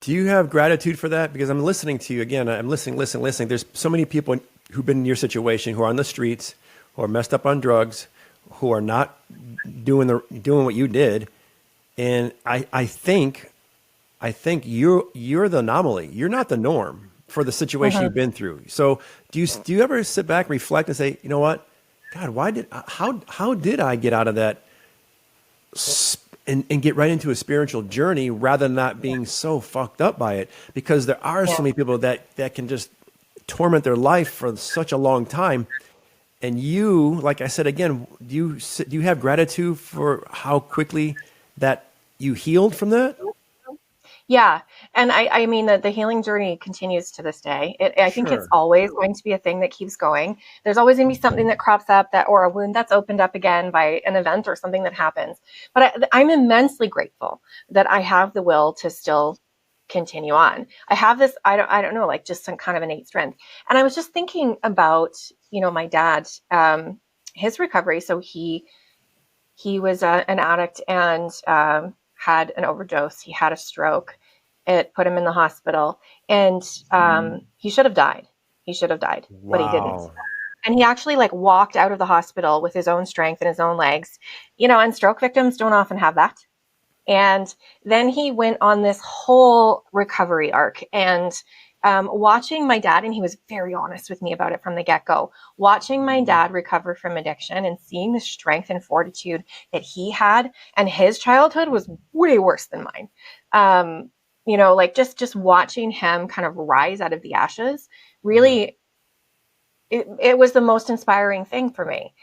Do you have gratitude for that? Because I'm listening to you again. I'm listening. There's so many people who've been in your situation who are on the streets, who are messed up on drugs, who are not doing what you did. And I think you're the anomaly. You're not the norm for the situation you've Mhm. been through. So do you ever sit back, reflect, and say, you know what, God, how did I get out of that and get right into a spiritual journey rather than not Yeah. being so fucked up by it? Because there are Yeah. so many people that can just torment their life for such a long time. And you, like I said again, do you have gratitude for how quickly that you healed from that? Yeah. And I mean, the healing journey continues to this day. I think it's Sure. always going to be a thing that keeps going. There's always going to be something that crops up that, or a wound that's opened up again by an event or something that happens. But I'm immensely grateful that I have the will to still continue on. I have this, I don't know, like just some kind of innate strength. And I was just thinking about, my dad, his recovery. So he was an addict and had an overdose. He had a stroke. It put him in the hospital, and he should have died. He should have died, but he didn't. Wow. And he actually like walked out of the hospital with his own strength and his own legs, and stroke victims don't often have that. And then he went on this whole recovery arc. And watching my dad, and he was very honest with me about it from the get go, watching my dad recover from addiction and seeing the strength and fortitude that he had, and his childhood was way worse than mine. Like just watching him kind of rise out of the ashes Yeah. really, it was the most inspiring thing for me.